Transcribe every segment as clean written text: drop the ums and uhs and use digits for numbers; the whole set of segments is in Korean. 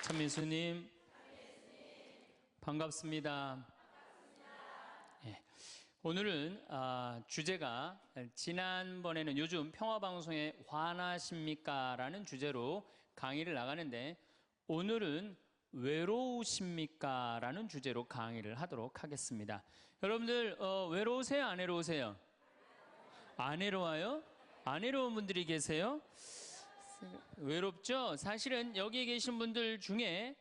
천민수님, 반갑습니다. 예, 오늘은 주제가 지난번에는 요즘 평화방송에 화나십니까? 라는 주제로 강의를 나가는데 오늘은 외로우십니까? 라는 주제로 강의를 하도록 하겠습니다. 여러분들 외로우세요? 안 외로우세요? 안 외로워요? 안 외로운 분들이 계세요? 외롭죠? 사실은 여기 계신 분들 중에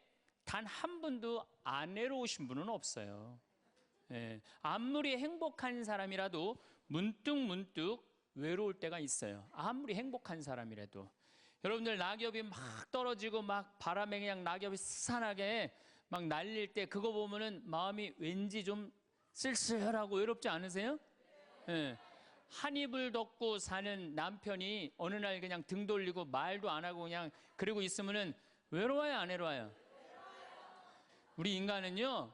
단 한 분도 안 외로우신 분은 없어요. 예, 아무리 행복한 사람이라도 문득 외로울 때가 있어요. 아무리 행복한 사람이라도. 여러분들 낙엽이 막 떨어지고 막 바람에 그냥 낙엽이 스산하게 막 날릴 때 그거 보면은 마음이 왠지 좀 쓸쓸하고 외롭지 않으세요? 예. 한 입을 덮고 사는 남편이 어느 날 그냥 등 돌리고 말도 안 하고 그냥 그러고 있으면은 외로워요, 안 외로워요? 우리 인간은요,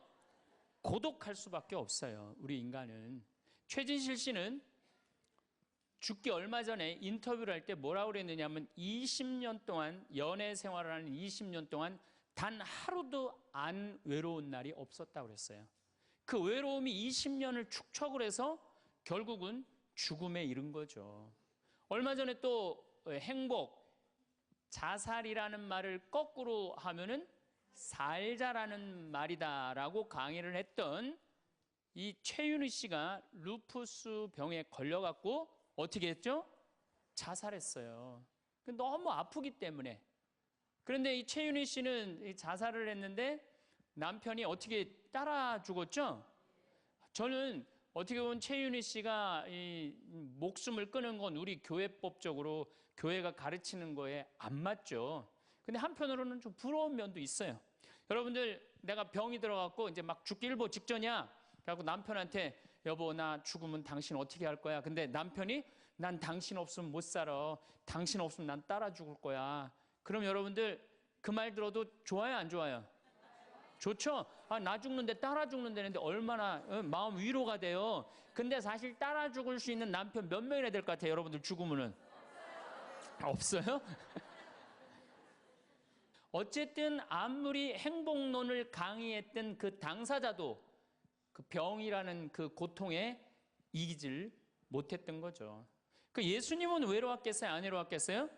고독할 수밖에 없어요. 우리 인간은. 최진실 씨는 죽기 얼마 전에 인터뷰를 할 때 뭐라고 그랬느냐면 20년 동안 연애 생활을 하는 20년 동안 단 하루도 안 외로운 날이 없었다고 그랬어요. 그 외로움이 20년을 축적을 해서 결국은 죽음에 이른 거죠. 얼마 전에 또 행복, 자살이라는 말을 거꾸로 하면은 살자라는 말이다라고 강의를 했던 이 최윤희 씨가 루푸스 병에 걸려갖고 어떻게 했죠? 자살했어요. 너무 아프기 때문에. 그런데 이 최윤희 씨는 자살을 했는데 남편이 어떻게 따라 죽었죠? 저는 어떻게 보면 최윤희 씨가 이 목숨을 끊은 건 우리 교회법적으로 교회가 가르치는 거에 안 맞죠. 근데 한편으로는 좀 부러운 면도 있어요. 여러분들, 내가 병이 들어갖고 이제 막 죽기 일보 직전이야. 그래갖고 남편한테 여보, 나 죽으면 당신 어떻게 할 거야? 근데 남편이 난 당신 없으면 못 살아. 당신 없으면 난 따라 죽을 거야. 그럼 여러분들 그 말 들어도 좋아요, 안 좋아요? 좋죠? 나 죽는데 따라 죽는다는데 얼마나 마음 위로가 돼요. 근데 사실 따라 죽을 수 있는 남편 몇 명이나 될 것 같아요, 여러분들 죽으면은? 없어요? 어쨌든 아무리 행복론을 강의했던 그 당사자도 그 병이라는 그 고통에 이기질 못했던 거죠. 그 예수님은 외로웠겠어요? 안 외로웠겠어요?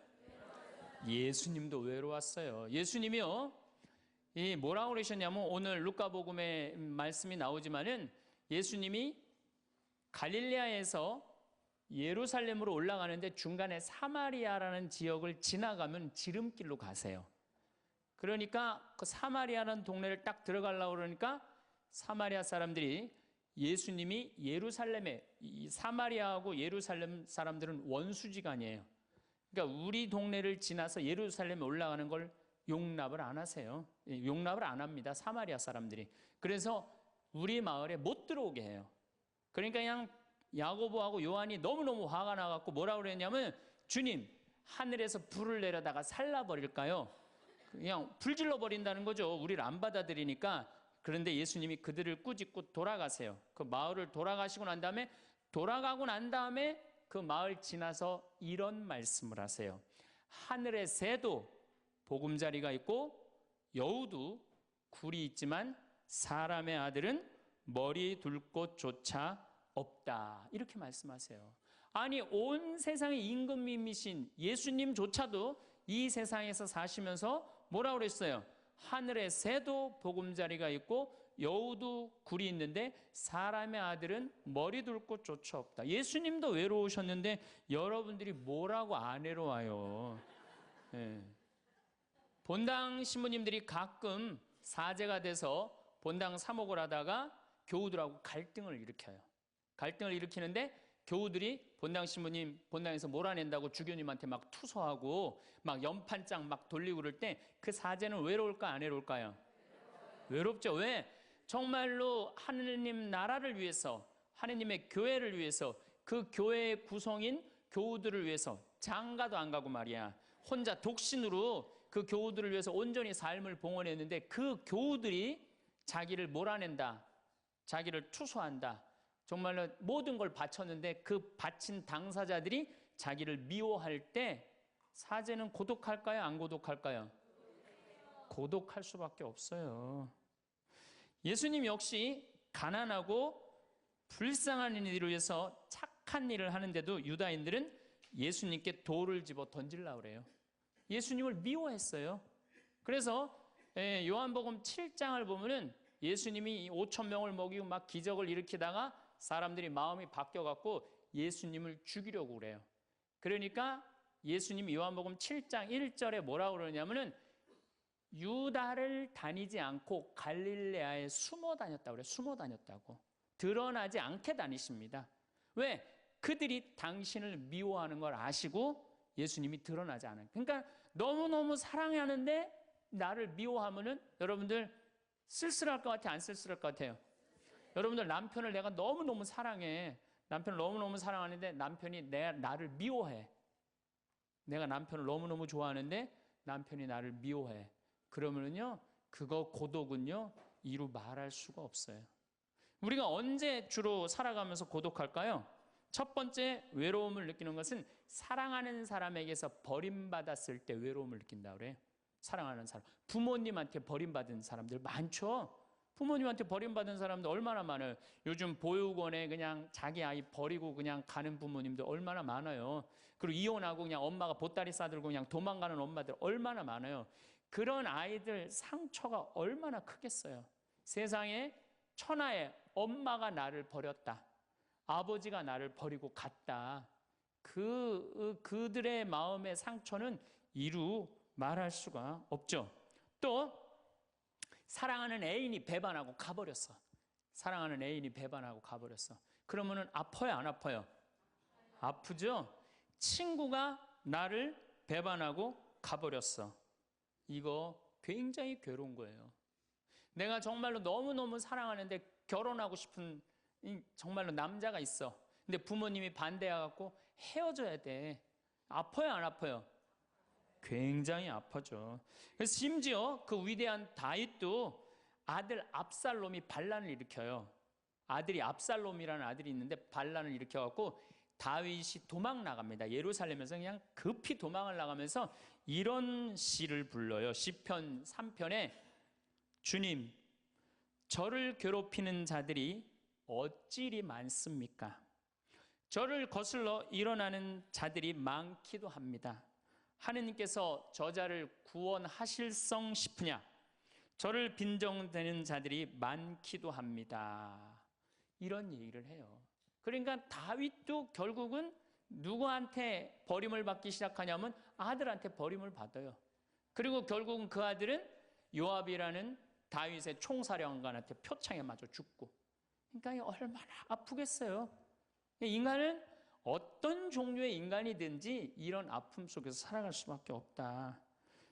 예수님도 외로웠어요. 예수님이요, 이 뭐라고 그러셨냐면 오늘 루카복음에 말씀이 나오지만은 예수님이 갈릴레아에서 예루살렘으로 올라가는데 중간에 사마리아라는 지역을 지나가면 지름길로 가세요. 그러니까 그 사마리아라는 동네를 딱 들어가려고 그러니까 사마리아 사람들이 예수님이 예루살렘에, 이 사마리아하고 예루살렘 사람들은 원수지간이에요. 그러니까 우리 동네를 지나서 예루살렘에 올라가는 걸 용납을 안 하세요. 용납을 안 합니다, 사마리아 사람들이. 그래서 우리 마을에 못 들어오게 해요. 그러니까 그냥 야고보하고 요한이 너무너무 화가 나갖고 뭐라고 그랬냐면, 주님, 하늘에서 불을 내려다가 살라버릴까요? 그냥 불질러 버린다는 거죠. 우리를 안 받아들이니까. 그런데 예수님이 그들을 꾸짖고 돌아가세요. 그 마을을 돌아가시고 난 다음에, 돌아가고 난 다음에 그 마을 지나서 이런 말씀을 하세요. 하늘의 새도 보금자리가 있고 여우도 굴이 있지만 사람의 아들은 머리 둘 곳조차 없다. 이렇게 말씀하세요. 아니, 온 세상의 임금님이신 예수님조차도 이 세상에서 사시면서 뭐라고 그랬어요? 하늘의 새도 보금자리가 있고 여우도 굴이 있는데 사람의 아들은 머리 둘 곳조차 없다. 예수님도 외로우셨는데 여러분들이 뭐라고 안 외로워요? 예. 본당 신부님들이 가끔 사제가 돼서 본당 사목을 하다가 교우들하고 갈등을 일으켜요. 갈등을 일으키는데 교우들이 본당 신부님 본당에서 몰아낸다고 주교님한테 막 투서하고 막 연판장 막 돌리고 그럴 때 그 사제는 외로울까 안 외로울까요? 외롭죠. 왜? 정말로 하느님 나라를 위해서, 하느님의 교회를 위해서, 그 교회의 구성인 교우들을 위해서 장가도 안 가고 말이야, 혼자 독신으로 그 교우들을 위해서 온전히 삶을 봉헌했는데 그 교우들이 자기를 몰아낸다, 자기를 투소한다, 정말로 모든 걸 바쳤는데 그 바친 당사자들이 자기를 미워할 때 사제는 고독할까요? 안 고독할까요? 고독할 수밖에 없어요. 예수님 역시 가난하고 불쌍한 이들을 위해서 착한 일을 하는데도 유다인들은 예수님께 돌을 집어 던지려고 그래요. 예수님을 미워했어요. 그래서 요한복음 7장을 보면은 예수님이 5천 명을 먹이고 막 기적을 일으키다가 사람들이 마음이 바뀌어갖고 예수님을 죽이려고 그래요. 그러니까 예수님이 요한복음 7장 1절에 뭐라고 그러냐면은 유다를 다니지 않고 갈릴레아에 숨어 다녔다고 그래요. 숨어 다녔다고. 드러나지 않게 다니십니다. 왜? 그들이 당신을 미워하는 걸 아시고 예수님이 드러나지 않아요. 그러니까 너무너무 사랑하는데 나를 미워하면은 여러분들 쓸쓸할 것 같아요? 안 쓸쓸할 것 같아요? 여러분들 남편을 내가 너무너무 사랑해. 남편을 너무너무 사랑하는데 남편이 나를 미워해. 내가 남편을 너무너무 좋아하는데 남편이 나를 미워해. 그러면은요, 그거 고독은요, 이루 말할 수가 없어요. 우리가 언제 주로 살아가면서 고독할까요? 첫 번째 외로움을 느끼는 것은 사랑하는 사람에게서 버림받았을 때 외로움을 느낀다 그래요. 사랑하는 사람. 부모님한테 버림받은 사람들 많죠? 부모님한테 버림받은 사람들 얼마나 많아요. 요즘 보육원에 그냥 자기 아이 버리고 그냥 가는 부모님들 얼마나 많아요. 그리고 이혼하고 그냥 엄마가 보따리 싸들고 그냥 도망가는 엄마들 얼마나 많아요. 그런 아이들 상처가 얼마나 크겠어요. 세상에 천하에 엄마가 나를 버렸다. 아버지가 나를 버리고 갔다. 그들의 마음의 상처는 이루 말할 수가 없죠. 또 사랑하는 애인이 배반하고 가버렸어. 사랑하는 애인이 배반하고 가버렸어. 그러면은 아파요, 안 아파요? 아프죠? 친구가 나를 배반하고 가버렸어. 이거 굉장히 괴로운 거예요. 내가 정말로 너무너무 사랑하는데 결혼하고 싶은 정말로 남자가 있어. 근데 부모님이 반대해갖고 헤어져야 돼. 아파요, 안 아파요? 굉장히 아파죠. 그래서 심지어 그 위대한 다윗도 아들 압살롬이 반란을 일으켜요. 아들이 압살롬이라는 아들이 있는데 반란을 일으켜갖고 다윗이 도망 나갑니다. 예루살렘에서 그냥 급히 도망을 나가면서 이런 시를 불러요. 시편 3편에 주님, 저를 괴롭히는 자들이 어찌리 많습니까? 저를 거슬러 일어나는 자들이 많기도 합니다. 하느님께서 저자를 구원하실성 싶으냐? 저를 빈정대는 자들이 많기도 합니다. 이런 얘기를 해요. 그러니까 다윗도 결국은 누구한테 버림을 받기 시작하냐면 아들한테 버림을 받아요. 그리고 결국은 그 아들은 요압이라는 다윗의 총사령관한테 표창에 맞아 죽고. 그러니까 얼마나 아프겠어요. 인간은 어떤 종류의 인간이든지 이런 아픔 속에서 살아갈 수밖에 없다.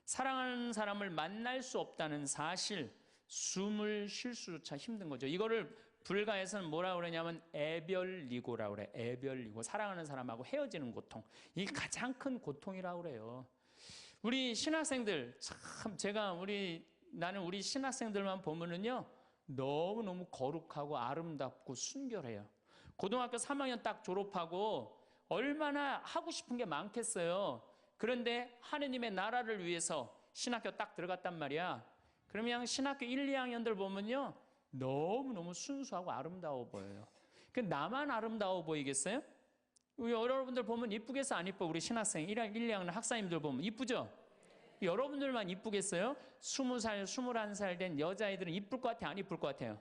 사랑하는 사람을 만날 수 없다는 사실, 숨을 쉴 수조차 힘든 거죠. 이거를 불가에서는 뭐라고 그러냐면 애별리고라고 그래. 애별리고. 사랑하는 사람하고 헤어지는 고통. 이게 가장 큰 고통이라고 그래요. 우리 신학생들 참 나는 우리 신학생들만 보면은요 너무너무 거룩하고 아름답고 순결해요. 고등학교 3학년 딱 졸업하고 얼마나 하고 싶은 게 많겠어요. 그런데 하느님의 나라를 위해서 신학교 딱 들어갔단 말이야. 그러면 신학교 1, 2학년들 보면요 너무너무 순수하고 아름다워 보여요. 그 나만 아름다워 보이겠어요? 여러분들 보면 이쁘겠어, 안 이뻐? 우리 신학생 1, 2학년 학사님들 보면 이쁘죠? 여러분들만 이쁘겠어요? 20살, 21살 된 여자애들은 이쁠 것 같아요, 안 이쁠 것 같아요?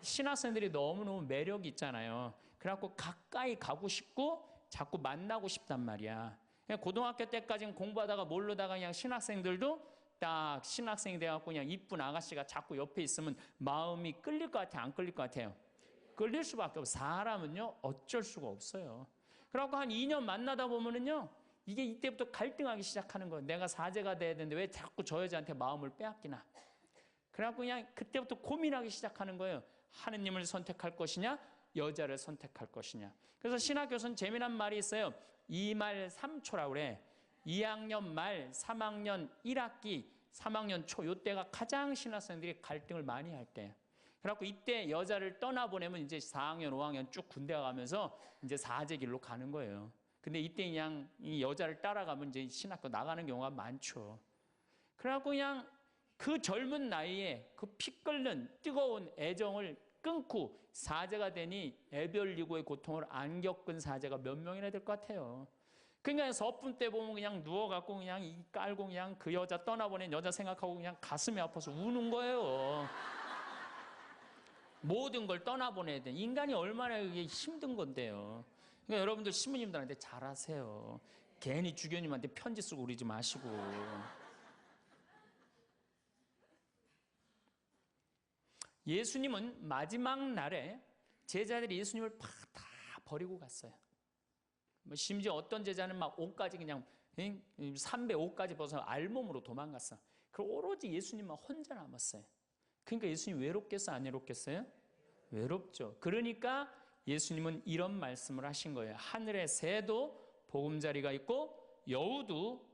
신학생들이 너무너무 매력이 있잖아요. 그래갖고 가까이 가고 싶고 자꾸 만나고 싶단 말이야. 고등학교 때까지는 공부하다가 모르다가 그냥 신학생들도 딱 신학생이 돼갖고 그냥 이쁜 아가씨가 자꾸 옆에 있으면 마음이 끌릴 것 같아요, 안 끌릴 것 같아요? 끌릴 수밖에 없어요. 사람은요 어쩔 수가 없어요. 그래갖고 한 2년 만나다 보면은요 이게 이때부터 갈등하기 시작하는 거예요. 내가 사제가 돼야 되는데 왜 자꾸 저 여자한테 마음을 빼앗기나. 그래갖고 그냥 그때부터 고민하기 시작하는 거예요. 하느님을 선택할 것이냐 여자를 선택할 것이냐. 그래서 신학교에서는 재미난 말이 있어요. 2말 3초라고 그래. 2학년 말 3학년 1학기 3학년 초 이때가 가장 신학생들이 갈등을 많이 할 때예요. 그래갖고 이때 여자를 떠나보내면 이제 4학년 5학년 쭉 군대 가면서 이제 사제 길로 가는 거예요. 근데 이때 그냥 이 여자를 따라가면 이제 신학교 나가는 경우가 많죠. 그래갖고 그냥 그 젊은 나이에 그 피 끓는 뜨거운 애정을 끊고 사제가 되니 애별리고의 고통을 안 겪은 사제가 몇 명이나 될 것 같아요. 그러니까 서품 때 보면 그냥 누워갖고 그냥 이 깔고 그냥 그 여자 떠나보낸 여자 생각하고 그냥 가슴이 아파서 우는 거예요. 모든 걸 떠나보내야 돼. 인간이 얼마나 그게 힘든 건데요. 그러니까 여러분들 신부님들한테 잘하세요. 괜히 주교님한테 편지 쓰고 그러지 마시고. 예수님은 마지막 날에 제자들이 예수님을 다 버리고 갔어요. 심지어 어떤 제자는 막 옷까지 그냥 삼배 옷까지 벗어 알몸으로 도망갔어. 그리고 오로지 예수님만 혼자 남았어요. 그러니까 예수님 외롭겠어요? 안 외롭겠어요? 외롭죠. 그러니까 예수님은 이런 말씀을 하신 거예요. 하늘에 새도 보금자리가 있고 여우도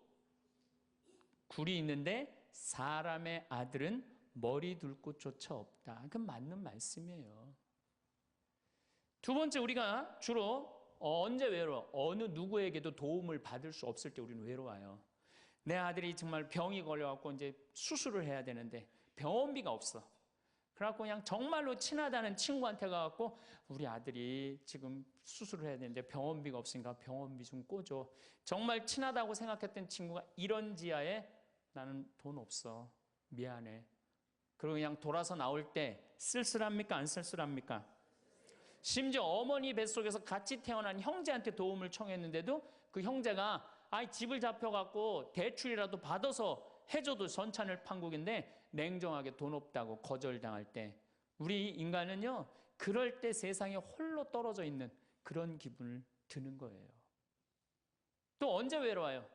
굴이 있는데 사람의 아들은 머리 둘 곳조차 없다. 그건 맞는 말씀이에요. 두 번째, 우리가 주로 언제 외로워? 어느 누구에게도 도움을 받을 수 없을 때 우리는 외로워요. 내 아들이 정말 병이 걸려갖고 이제 수술을 해야 되는데 병원비가 없어. 그래갖고 그냥 정말로 친하다는 친구한테 가갖고 우리 아들이 지금 수술을 해야 되는데 병원비가 없으니까 병원비 좀 꿔줘. 정말 친하다고 생각했던 친구가 이런 지하에 나는 돈 없어. 미안해. 그리고 그냥 돌아서 나올 때 쓸쓸합니까? 안 쓸쓸합니까? 심지어 어머니 뱃속에서 같이 태어난 형제한테 도움을 청했는데도 그 형제가 집을 잡혀갖고 대출이라도 받아서 해줘도 전찬을 판국인데 냉정하게 돈 없다고 거절당할 때 우리 인간은요 그럴 때 세상에 홀로 떨어져 있는 그런 기분을 드는 거예요. 또 언제 외로워요?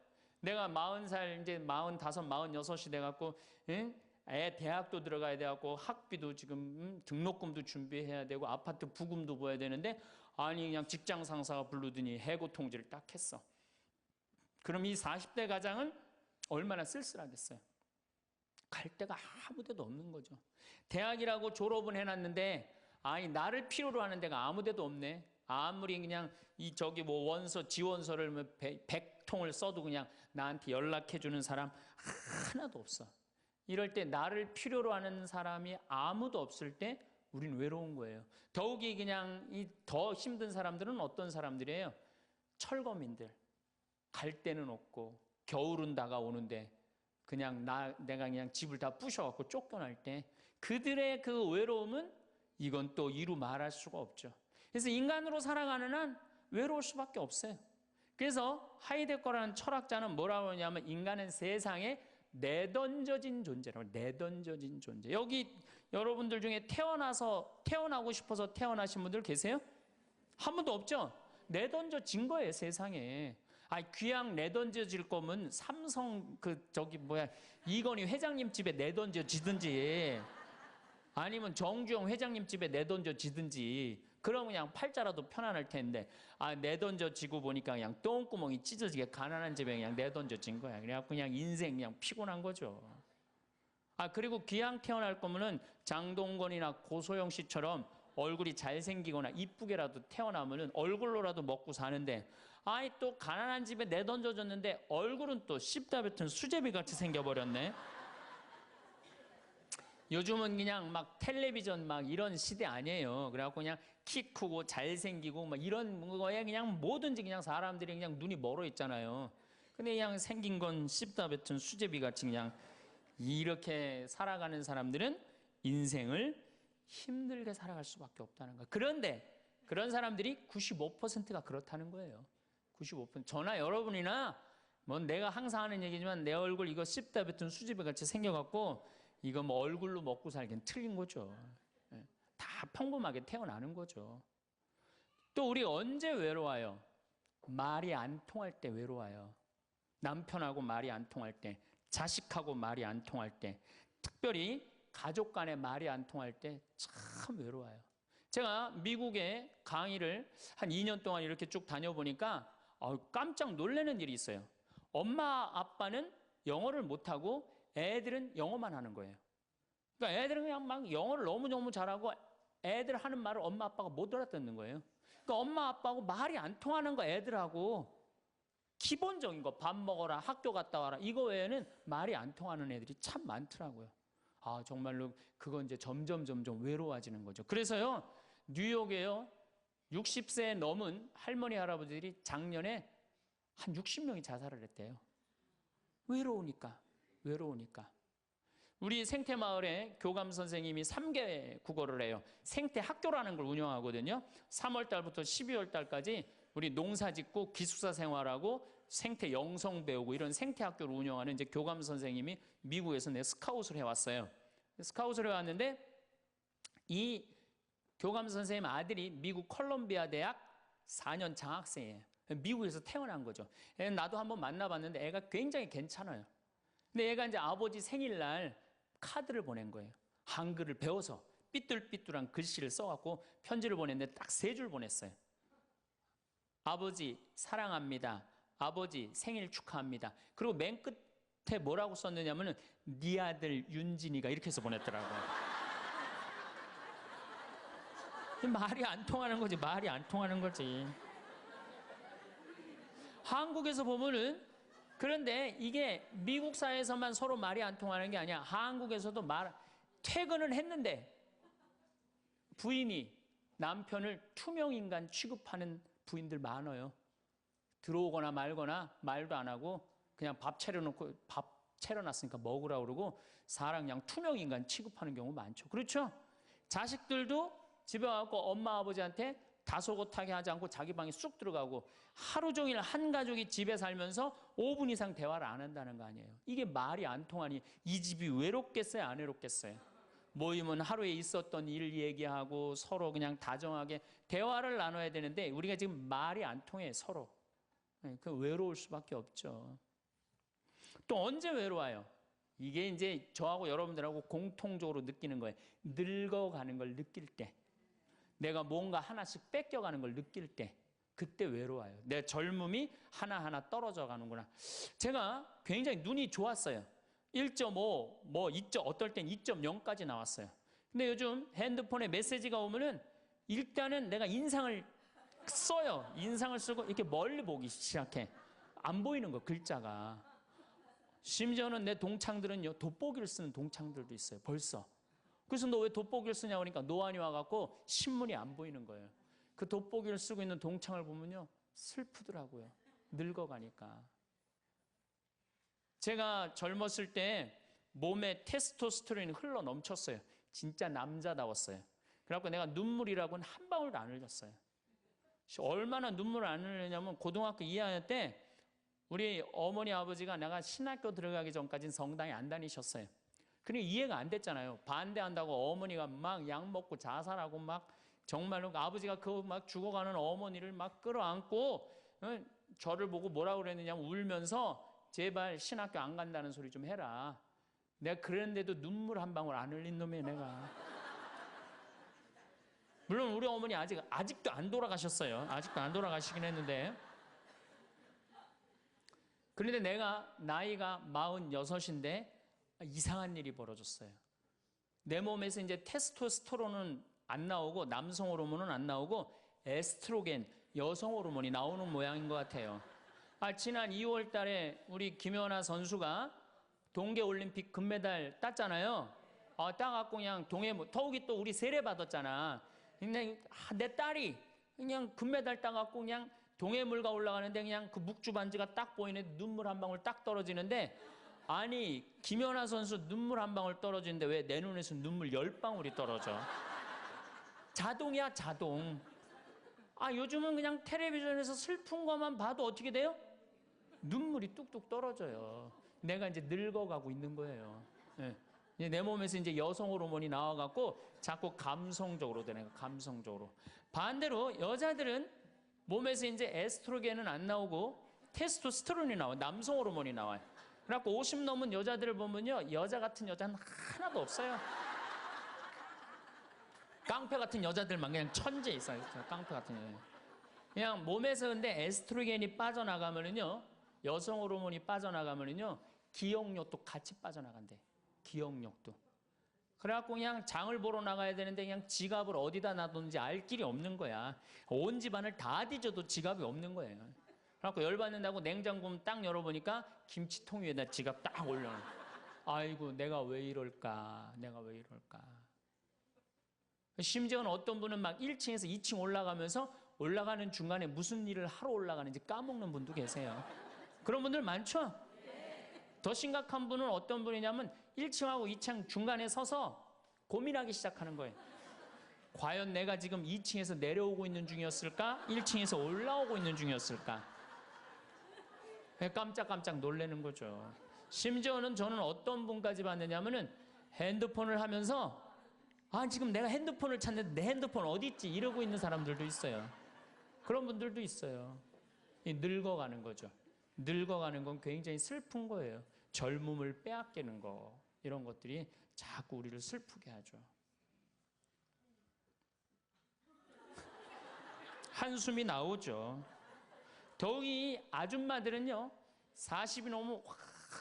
내가 40살 이제 45, 46이 돼갖고 애 대학도 들어가야 돼갖고 학비도 지금 등록금도 준비해야 되고 아파트 부금도 보야 되는데 그냥 직장 상사가 부르더니 해고 통지를 딱 했어. 그럼 이 40대 가장은 얼마나 쓸쓸하겠어요. 갈 데가 아무 데도 없는 거죠. 대학이라고 졸업은 해놨는데 나를 필요로 하는 데가 아무 데도 없네. 아무리 그냥 원서 지원서를 100통을 써도 그냥 나한테 연락해주는 사람 하나도 없어. 이럴 때 나를 필요로 하는 사람이 아무도 없을 때 우린 외로운 거예요. 더욱이 그냥 더 힘든 사람들은 어떤 사람들이에요? 철거민들. 갈 데는 없고 겨울은 다가오는데 그냥 내가 그냥 집을 다 부셔갖고 쫓겨날 때 그들의 그 외로움은 이건 또 이루 말할 수가 없죠. 그래서 인간으로 살아가는 한 외로울 수밖에 없어요. 그래서 하이데거라는 철학자는 뭐라고 하냐면 인간은 세상에 내던져진 존재라고. 내던져진 존재. 여기 여러분들 중에 태어나고 싶어서 태어나신 분들 계세요? 한 분도 없죠? 내던져진 거예요, 세상에. 귀양 내던져질 거면 삼성 이건희 회장님 집에 내던져지든지 아니면 정주영 회장님 집에 내던져지든지 그러면 그냥 팔자라도 편안할 텐데 내던져지고 보니까 그냥 똥구멍이 찢어지게 가난한 집에 그냥 내던져진 거야. 그래갖고 그냥 인생 그냥 피곤한 거죠. 그리고 귀양 태어날 거면은 장동건이나 고소영 씨처럼 얼굴이 잘생기거나 이쁘게라도 태어나면은 얼굴로라도 먹고 사는데 또 가난한 집에 내던져졌는데 얼굴은 또 씹다 뱉은 수제비 같이 생겨버렸네. 요즘은 그냥 막 텔레비전 막 이런 시대 아니에요. 그래갖고 그냥 키 크고 잘생기고 막 이런 거에 그냥 뭐든지 그냥 사람들이 그냥 눈이 멀어 있잖아요. 근데 그냥 생긴 건 씹다 뱉은 수제비 같이 그냥 이렇게 살아가는 사람들은 인생을 힘들게 살아갈 수밖에 없다는 거예요. 그런데 그런 사람들이 95%가 그렇다는 거예요. 95%. 저나 여러분이나 내가 항상 하는 얘기지만 내 얼굴 이거 씹다 뱉은 수제비 같이 생겨갖고 이거 얼굴로 먹고 살기는 틀린 거죠. 다 평범하게 태어나는 거죠. 또 우리 언제 외로워요? 말이 안 통할 때 외로워요. 남편하고 말이 안 통할 때, 자식하고 말이 안 통할 때, 특별히 가족 간에 말이 안 통할 때 참 외로워요. 제가 미국에 강의를 한 2년 동안 이렇게 쭉 다녀보니까 깜짝 놀라는 일이 있어요. 엄마 아빠는 영어를 못하고 애들은 영어만 하는 거예요. 그러니까 애들은 그냥 막 영어를 너무너무 잘하고 애들 하는 말을 엄마 아빠가 못 알아듣는 거예요. 그러니까 엄마 아빠하고 말이 안 통하는 거 애들하고. 기본적인 거 밥 먹어라, 학교 갔다 와라 이거 외에는 말이 안 통하는 애들이 참 많더라고요. 아 정말로 그건 이제 점점 외로워지는 거죠. 그래서요 뉴욕에요 60세 넘은 할머니 할아버지들이 작년에 한 60명이 자살을 했대요. 외로우니까. 우리 생태마을에 교감 선생님이 3개 국어를 해요. 생태학교라는 걸 운영하거든요. 3월 달부터 12월 달까지 우리 농사 짓고 기숙사 생활하고 생태 영성 배우고 이런 생태학교를 운영하는 이제 교감 선생님이 미국에서 내 스카웃을 해왔어요. 스카웃을 해왔는데 이 교감 선생님 아들이 미국 컬럼비아 대학 4년 장학생이에요. 미국에서 태어난 거죠. 나도 한번 만나봤는데 애가 굉장히 괜찮아요. 근데 얘가 이제 아버지 생일날 카드를 보낸 거예요. 한글을 배워서 삐뚤삐뚤한 글씨를 써갖고 편지를 보냈는데 딱 3줄 보냈어요. 아버지 사랑합니다. 아버지 생일 축하합니다. 그리고 맨 끝에 뭐라고 썼느냐면은 네 아들 윤진이가 이렇게 해서 보냈더라고요. 말이 안 통하는 거지. 말이 안 통하는 거지. 한국에서 보면은 그런데 이게 미국 사회에서만 서로 말이 안 통하는 게 아니야. 한국에서도 퇴근을 했는데 부인이 남편을 투명인간 취급하는 부인들 많아요. 들어오거나 말거나 말도 안 하고 그냥 밥 차려놨으니까 먹으라고 그러고 사람 그냥 투명인간 취급하는 경우 많죠. 그렇죠? 자식들도 집에 와서 엄마 아버지한테 다소곳하게 하지 않고 자기 방에 쑥 들어가고 하루 종일 한 가족이 집에 살면서 5분 이상 대화를 안 한다는 거 아니에요. 이게 말이 안 통하니 이 집이 외롭겠어요? 안 외롭겠어요? 모이면 하루에 있었던 일 얘기하고 서로 그냥 다정하게 대화를 나눠야 되는데 우리가 지금 말이 안 통해 서로. 그 외로울 수밖에 없죠. 또 언제 외로워요? 이게 이제 저하고 여러분들하고 공통적으로 느끼는 거예요. 늙어가는 걸 느낄 때. 내가 뭔가 하나씩 뺏겨가는 걸 느낄 때 그때 외로워요. 내 젊음이 하나하나 떨어져 가는구나. 제가 굉장히 눈이 좋았어요. 1.5, 어떨 땐 2.0까지 나왔어요. 근데 요즘 핸드폰에 메시지가 오면은 일단은 내가 인상을 써요. 인상을 쓰고 이렇게 멀리 보기 시작해. 안 보이는 거 글자가. 심지어는 내 동창들은요 돋보기를 쓰는 동창들도 있어요. 벌써. 그래서 너 왜 돋보기를 쓰냐고 하니까 노안이 와갖고 신문이 안 보이는 거예요. 그 돋보기를 쓰고 있는 동창을 보면요 슬프더라고요. 늙어가니까. 제가 젊었을 때 몸에 테스토스테론이 흘러 넘쳤어요. 진짜 남자다웠어요. 그래갖고 내가 눈물이라고는 한 방울도 안 흘렸어요. 얼마나 눈물을 안 흘리냐면 고등학교 2학년 때 우리 어머니 아버지가 내가 신학교 들어가기 전까지는 성당에 안 다니셨어요. 그러니까 이해가 안 됐잖아요. 반대한다고 어머니가 막 약 먹고 자살하고 막 정말로 아버지가 그 막 죽어가는 어머니를 막 끌어안고 저를 보고 뭐라고 그랬느냐면 울면서 제발 신학교 안 간다는 소리 좀 해라. 내가 그랬는데도 눈물 한 방울 안 흘린 놈이에요 내가. 물론 우리 어머니 아직도 안 돌아가셨어요. 아직도 안 돌아가시긴 했는데. 그런데 내가 나이가 46인데 이상한 일이 벌어졌어요. 내 몸에서 이제 테스토스테론은 안 나오고 남성 호르몬은 안 나오고 에스트로겐 여성 호르몬이 나오는 모양인 것 같아요. 지난 2월 달에 우리 김연아 선수가 동계올림픽 금메달 땄잖아요. 따갖고 그냥 더욱이 또 우리 세례 받았잖아. 근데 내 딸이 그냥 금메달 따갖고 그냥 동해물가 올라가는데 그냥 그 묵주 반지가 딱 보이는데 눈물 한 방울 딱 떨어지는데 아니 김연아 선수 눈물 한 방울 떨어지는데 왜 내 눈에서 눈물 10방울이 떨어져? 자동이야 자동. 요즘은 그냥 텔레비전에서 슬픈 것만 봐도 어떻게 돼요? 눈물이 뚝뚝 떨어져요. 내가 이제 늙어가고 있는 거예요. 네. 내 몸에서 이제 여성 호르몬이 나와갖고 자꾸 감성적으로 되는 거예요. 감성적으로. 반대로 여자들은 몸에서 이제 에스트로겐은 안 나오고 테스토스테론이 나와요. 남성 호르몬이 나와요. 그래갖고 50 넘은 여자들을 보면요 여자 같은 여자는 하나도 없어요. 깡패 같은 여자들만 그냥 천재 있어요. 깡패 같은 여자. 그냥 몸에서 근데 에스트로겐이 빠져나가면은요 여성 호르몬이 빠져나가면은요 기억력도 같이 빠져나간대. 기억력도. 그래갖고 그냥 장을 보러 나가야 되는데 그냥 지갑을 어디다 놔뒀는지 알 길이 없는 거야. 온 집안을 다 뒤져도 지갑이 없는 거예요. 그래갖고 열받는다고 냉장고 딱 열어보니까 김치통 위에다 지갑 딱 올려놓은. 아이고 내가 왜 이럴까, 내가 왜 이럴까. 심지어는 어떤 분은 막 1층에서 2층 올라가면서 올라가는 중간에 무슨 일을 하러 올라가는지 까먹는 분도 계세요. 그런 분들 많죠? 더 심각한 분은 어떤 분이냐면 1층하고 2층 중간에 서서 고민하기 시작하는 거예요. 과연 내가 지금 2층에서 내려오고 있는 중이었을까? 1층에서 올라오고 있는 중이었을까? 깜짝깜짝 놀라는 거죠. 심지어는 저는 어떤 분까지 봤느냐면은 핸드폰을 하면서 지금 내가 핸드폰을 찾는데 내 핸드폰 어디 있지? 이러고 있는 사람들도 있어요. 그런 분들도 있어요. 늙어가는 거죠. 늙어가는 건 굉장히 슬픈 거예요. 젊음을 빼앗기는 거, 이런 것들이 자꾸 우리를 슬프게 하죠. 한숨이 나오죠. 더욱이 아줌마들은요, 40이 넘으면 확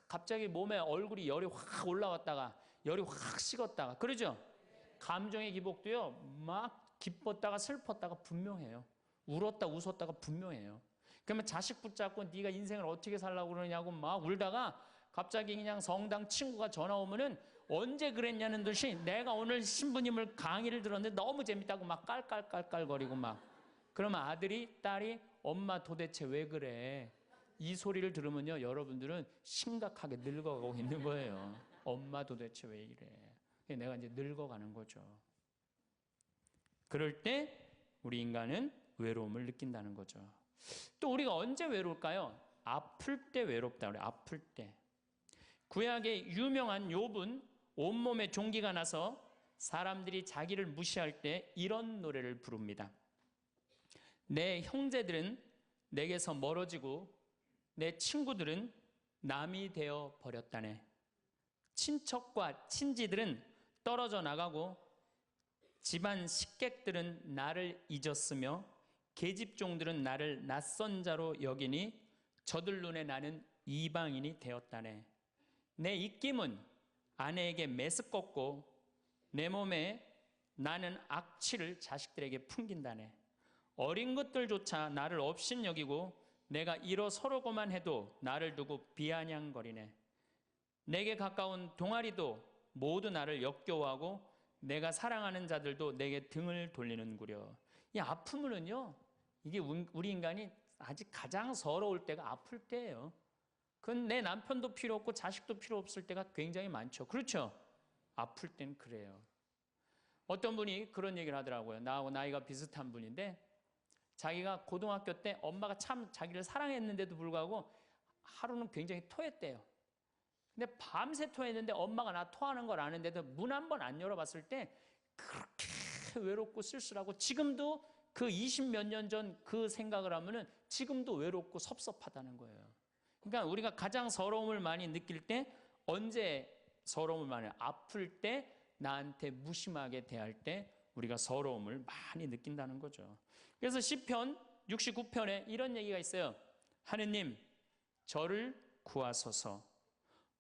갑자기 몸에 얼굴이 열이 확 올라왔다가 열이 확 식었다가 그러죠. 감정의 기복도요, 막 기뻤다가 슬펐다가 분명해요. 울었다 웃었다가 분명해요. 그러면 자식 붙잡고 네가 인생을 어떻게 살라고 그러냐고 막 울다가 갑자기 그냥 성당 친구가 전화 오면은 언제 그랬냐는 듯이 내가 오늘 신부님을 강의를 들었는데 너무 재밌다고 막 깔깔깔깔거리고 막. 그러면 아들이 딸이 엄마 도대체 왜 그래? 이 소리를 들으면요, 여러분들은 심각하게 늙어가고 있는 거예요. 엄마 도대체 왜 이래? 내가 이제 늙어가는 거죠. 그럴 때 우리 인간은 외로움을 느낀다는 거죠. 또 우리가 언제 외로울까요? 아플 때 외롭다 그래요. 아플 때. 구약의 유명한 욥은 온몸에 종기가 나서 사람들이 자기를 무시할 때 이런 노래를 부릅니다. 내 형제들은 내게서 멀어지고 내 친구들은 남이 되어 버렸다네. 친척과 친지들은 떨어져 나가고 집안 식객들은 나를 잊었으며 계집종들은 나를 낯선 자로 여기니 저들 눈에 나는 이방인이 되었다네. 내 입김은 아내에게 메스껍고 내 몸에 나는 악취를 자식들에게 풍긴다네. 어린 것들조차 나를 업신여기고 내가 일어서려고만 해도 나를 두고 비아냥거리네. 내게 가까운 동아리도 모두 나를 역겨워하고 내가 사랑하는 자들도 내게 등을 돌리는구려. 이 아픔은요, 이게 우리 인간이 아직 가장 서러울 때가 아플 때예요. 그건 내 남편도 필요 없고 자식도 필요 없을 때가 굉장히 많죠. 그렇죠? 아플 땐 그래요. 어떤 분이 그런 얘기를 하더라고요. 나하고 나이가 비슷한 분인데 자기가 고등학교 때 엄마가 참 자기를 사랑했는데도 불구하고 하루는 굉장히 토했대요. 근데 밤새 토했는데 엄마가 나 토하는 걸 아는데도 문 한 번 안 열어봤을 때 그렇게 외롭고 쓸쓸하고 지금도 그 20몇 년 전 그 생각을 하면은 지금도 외롭고 섭섭하다는 거예요. 그러니까 우리가 가장 서러움을 많이 느낄 때 언제 서러움을 많이 아플 때 나한테 무심하게 대할 때 우리가 서러움을 많이 느낀다는 거죠. 그래서 시편 69편에 이런 얘기가 있어요. 하느님 저를 구하소서.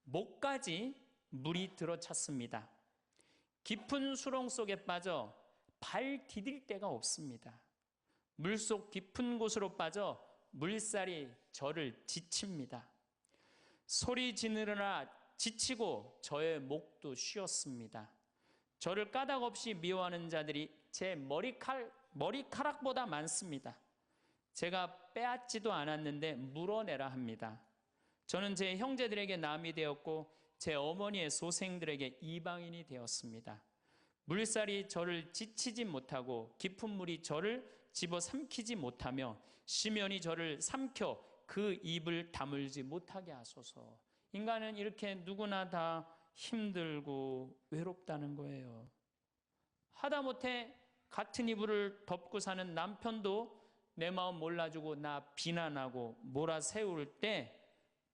목까지 물이 들어찼습니다. 깊은 수렁 속에 빠져 발 디딜 데가 없습니다. 물속 깊은 곳으로 빠져 물살이 저를 지칩니다. 소리 지르느라 지치고 저의 목도 쉬었습니다. 저를 까닭 없이 미워하는 자들이 제 머리카락보다 많습니다. 제가 빼앗지도 않았는데 물어내라 합니다. 저는 제 형제들에게 남이 되었고 제 어머니의 소생들에게 이방인이 되었습니다. 물살이 저를 지치지 못하고 깊은 물이 저를 집어삼키지 못하며 심연이 저를 삼켜 그 입을 다물지 못하게 하소서. 인간은 이렇게 누구나 다 힘들고 외롭다는 거예요. 하다못해 같은 이불을 덮고 사는 남편도 내 마음 몰라주고 나 비난하고 몰아세울 때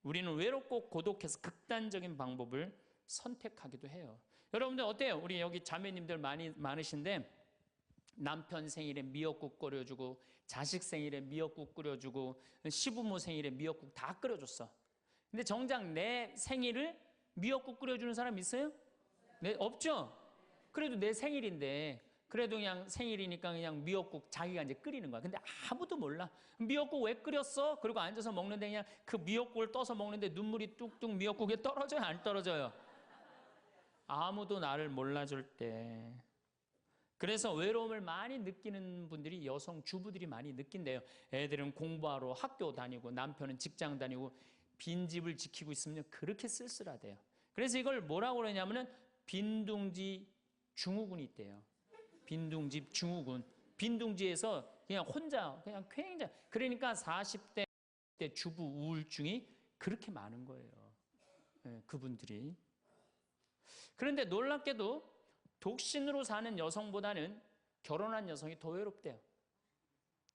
우리는 외롭고 고독해서 극단적인 방법을 선택하기도 해요. 여러분들 어때요? 우리 여기 자매님들 많으신데 남편 생일에 미역국 끓여주고 자식 생일에 미역국 끓여주고 시부모 생일에 미역국 다 끓여줬어. 근데 정작 내 생일을 미역국 끓여주는 사람 있어요? 네, 없죠? 그래도 내 생일인데 그래도 그냥 생일이니까 그냥 미역국 자기가 이제 끓이는 거야. 근데 아무도 몰라. 미역국 왜 끓였어? 그리고 앉아서 먹는데 그냥 그 미역국을 떠서 먹는데 눈물이 뚝뚝 미역국에 떨어져요? 안 떨어져요? 아무도 나를 몰라줄 때. 그래서 외로움을 많이 느끼는 분들이 여성 주부들이 많이 느낀대요. 애들은 공부하러 학교 다니고 남편은 직장 다니고 빈집을 지키고 있으면 그렇게 쓸쓸하대요. 그래서 이걸 뭐라고 그러냐면은 빈둥지 증후군이 있대요. 빈둥지 증후군. 빈둥지에서 그냥 혼자 그냥 굉장히 그러니까 40대 주부 우울증이 그렇게 많은 거예요. 네, 그분들이. 그런데 놀랍게도 독신으로 사는 여성보다는 결혼한 여성이 더 외롭대요.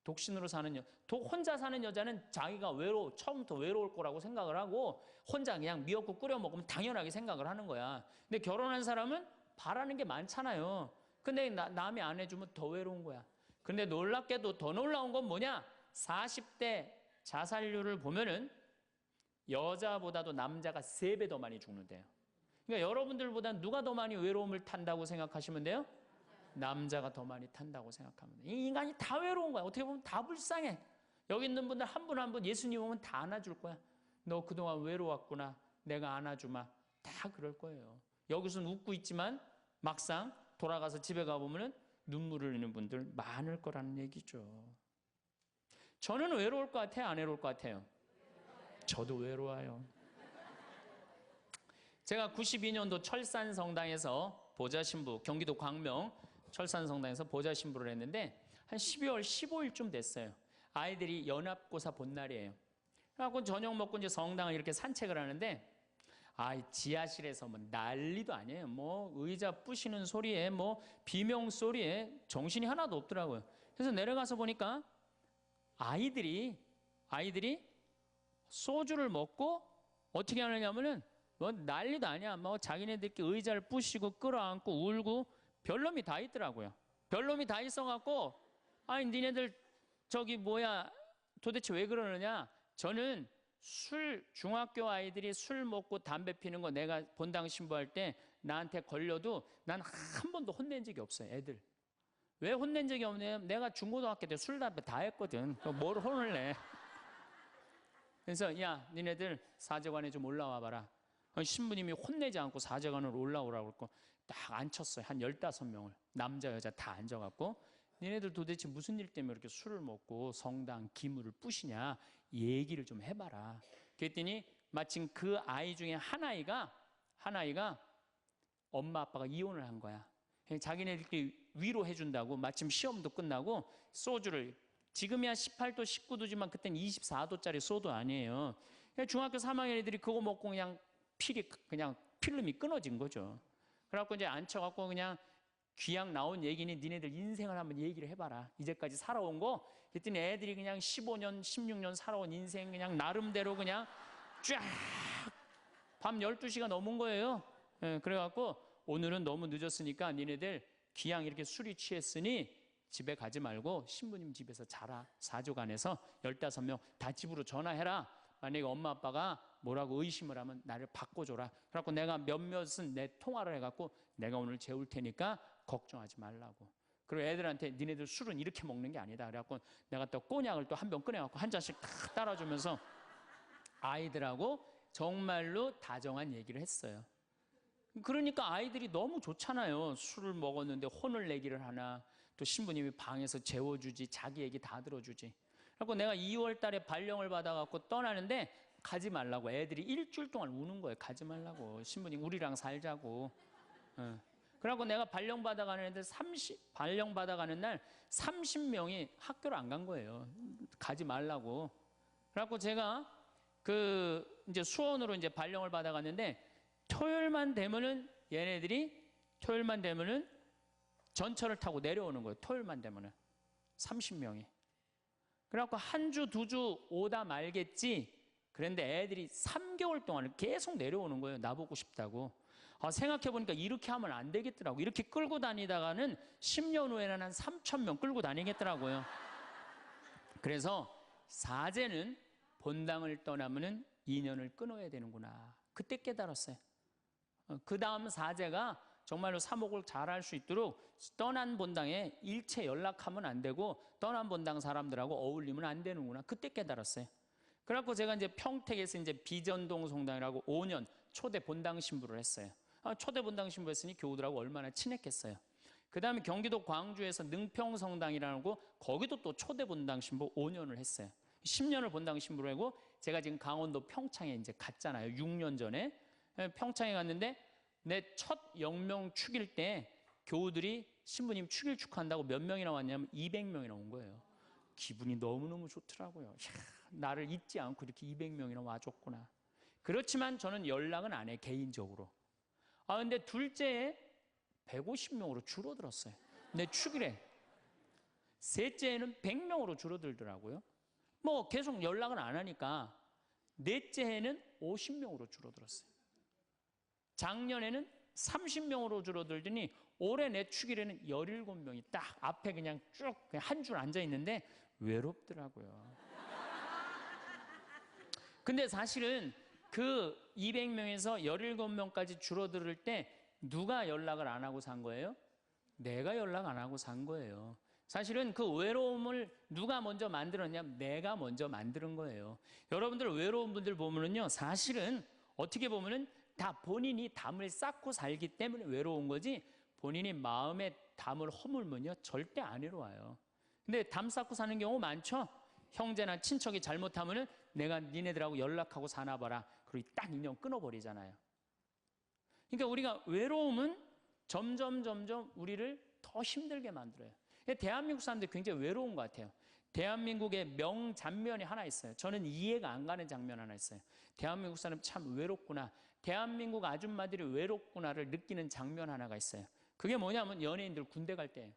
독신으로 사는 혼자 사는 여자는 자기가 처음부터 외로울 거라고 생각을 하고 혼자 그냥 미역국 끓여 먹으면 당연하게 생각을 하는 거야. 근데 결혼한 사람은 바라는 게 많잖아요. 근데 남이 안 해주면 더 외로운 거야. 근데 놀랍게도 더 놀라운 건 뭐냐? 40대 자살률을 보면은 여자보다도 남자가 3배 더 많이 죽는데요. 그러니까 여러분들보다 누가 더 많이 외로움을 탄다고 생각하시면 돼요? 남자가 더 많이 탄다고 생각하면 돼요. 이 인간이 다 외로운 거야. 어떻게 보면 다 불쌍해. 여기 있는 분들 한 분 한 분 예수님 오면 다 안아줄 거야. 너 그동안 외로웠구나. 내가 안아주마. 다 그럴 거예요. 여기서는 웃고 있지만 막상 돌아가서 집에 가보면 눈물을 흘리는 분들 많을 거라는 얘기죠. 저는 외로울 것 같아요? 안 외로울 것 같아요? 저도 외로워요. 제가 92년도 철산성당에서 보좌신부, 경기도 광명 철산성당에서 보좌신부를 했는데 한 12월 15일쯤 됐어요. 아이들이 연합고사 본 날이에요. 그래갖고 저녁 먹고 이제 성당을 이렇게 산책을 하는데 지하실에서 뭐 난리도 아니에요. 뭐 의자 부시는 소리에 뭐 비명 소리에 정신이 하나도 없더라고요. 그래서 내려가서 보니까 아이들이 소주를 먹고 어떻게 하느냐면은 뭐 난리도 아니야. 뭐 자기네들끼리 의자를 부시고 끌어안고 울고 별놈이 다 있더라고요. 별놈이 다 있어갖고 니네들 도대체 왜 그러느냐? 저는 중학교 아이들이 술 먹고 담배 피는 거 내가 본당 신부할 때 나한테 걸려도 난 한 번도 혼낸 적이 없어요. 애들. 왜 혼낸 적이 없냐면 내가 중고등학교 때 술, 담배 다 했거든. 뭘 혼을 내. 그래서 야 니네들 사제관에 좀 올라와 봐라. 신부님이 혼내지 않고 사제관으로 올라오라고 그러고 딱 앉혔어요. 한 15명을. 남자 여자 다 앉아갖고 니네들 도대체 무슨 일 때문에 이렇게 술을 먹고 성당 기물을 부시냐 얘기를 좀 해봐라. 그랬더니 마침 그 아이 중에 한 아이가 엄마 아빠가 이혼을 한 거야. 자기네들끼리 위로해준다고 마침 시험도 끝나고 소주를 지금이야 18도 19도지만 그땐 24도짜리 소도 아니에요. 중학교 3학년 애들이 그거 먹고 그냥 필름이 끊어진 거죠. 그래갖고 이제 앉혀갖고 그냥 귀양 나온 얘기니 니네들 인생을 한번 얘기를 해봐라. 이제까지 살아온 거. 그랬더니 애들이 그냥 15년, 16년 살아온 인생 그냥 나름대로 그냥 쫙 밤 12시가 넘은 거예요. 그래갖고 오늘은 너무 늦었으니까 니네들 귀양 이렇게 술이 취했으니 집에 가지 말고 신부님 집에서 자라. 사조관에서 15명 다 집으로 전화해라. 만약에 엄마 아빠가 뭐라고 의심을 하면 나를 바꿔줘라. 그래갖고 내가 몇몇은 내 통화를 해갖고 내가 오늘 재울 테니까 걱정하지 말라고. 그리고 애들한테 니네들 술은 이렇게 먹는 게 아니다. 그래갖고 내가 또 꼬냑을 또 한 병 꺼내갖고 한 잔씩 다 따라주면서 아이들하고 정말로 다정한 얘기를 했어요. 그러니까 아이들이 너무 좋잖아요. 술을 먹었는데 혼을 내기를 하나. 또 신부님이 방에서 재워주지. 자기 얘기 다 들어주지. 그래서 내가 2월 달에 발령을 받아갖고 떠나는데 가지 말라고. 애들이 일주일 동안 우는 거예요. 가지 말라고. 신부님 우리랑 살자고. 그래갖고 내가 발령 받아가는 발령 받아가는 날 30명이 학교를 안 간 거예요. 가지 말라고. 그래갖고 제가 이제 수원으로 이제 발령을 받아갔는데 토요일만 되면은 전철을 타고 내려오는 거예요. 토요일만 되면은 30명이. 그래갖고 한 주, 2주 오다 말겠지. 그런데 애들이 3개월 동안 계속 내려오는 거예요. 나보고 싶다고. 생각해보니까 이렇게 하면 안 되겠더라고. 이렇게 끌고 다니다가는 10년 후에는 한 3,000명 끌고 다니겠더라고요. 그래서 사제는 본당을 떠나면은 인연을 끊어야 되는구나. 그때 깨달았어요. 그 다음 사제가 정말로 사목을 잘할 수 있도록 떠난 본당에 일체 연락하면 안 되고 떠난 본당 사람들하고 어울리면 안 되는구나. 그때 깨달았어요. 그래갖고 제가 이제 평택에서 이제 비전동 성당이라고 5년 초대 본당 신부를 했어요. 초대 본당 신부 했으니 교우들하고 얼마나 친했겠어요. 그 다음에 경기도 광주에서 능평성당이라는 거 거기도 또 초대 본당 신부 5년을 했어요. 10년을 본당 신부로 하고 제가 지금 강원도 평창에 이제 갔잖아요. 6년 전에 평창에 갔는데 내 첫 영명 축일 때 교우들이 신부님 축일 축하한다고 몇 명이나 왔냐면 200명이나 온 거예요. 기분이 너무너무 좋더라고요. 이야, 나를 잊지 않고 이렇게 200명이나 와줬구나. 그렇지만 저는 연락은 안 해, 개인적으로. 근데 둘째에 150명으로 줄어들었어요. 내 축일에. 셋째에는 100명으로 줄어들더라고요. 뭐 계속 연락은 안 하니까 넷째 해는 50명으로 줄어들었어요. 작년에는 30명으로 줄어들더니 올해 내 축일에는 17명이 딱 앞에 그냥 쭉 한 줄 앉아 있는데 외롭더라고요. 근데 사실은 그 200명에서 17명까지 줄어들 때 누가 연락을 안 하고 산 거예요? 내가 연락 안 하고 산 거예요. 사실은 그 외로움을 누가 먼저 만들었냐면 내가 먼저 만드는 거예요. 여러분들 외로운 분들 보면은요, 사실은 어떻게 보면은 다 본인이 담을 쌓고 살기 때문에 외로운 거지, 본인이 마음에 담을 허물면요 절대 안 외로워요. 근데 담 쌓고 사는 경우 많죠. 형제나 친척이 잘못하면은 내가 니네들하고 연락하고 사나 봐라, 그리고 딱 인연 끊어버리잖아요. 그러니까 우리가 외로움은 점점 우리를 더 힘들게 만들어요. 대한민국 사람들이 굉장히 외로운 것 같아요. 대한민국의 명장면이 하나 있어요. 저는 이해가 안 가는 장면 하나 있어요. 대한민국 사람 참 외롭구나, 대한민국 아줌마들이 외롭구나를 느끼는 장면 하나가 있어요. 그게 뭐냐면 연예인들 군대 갈 때예요.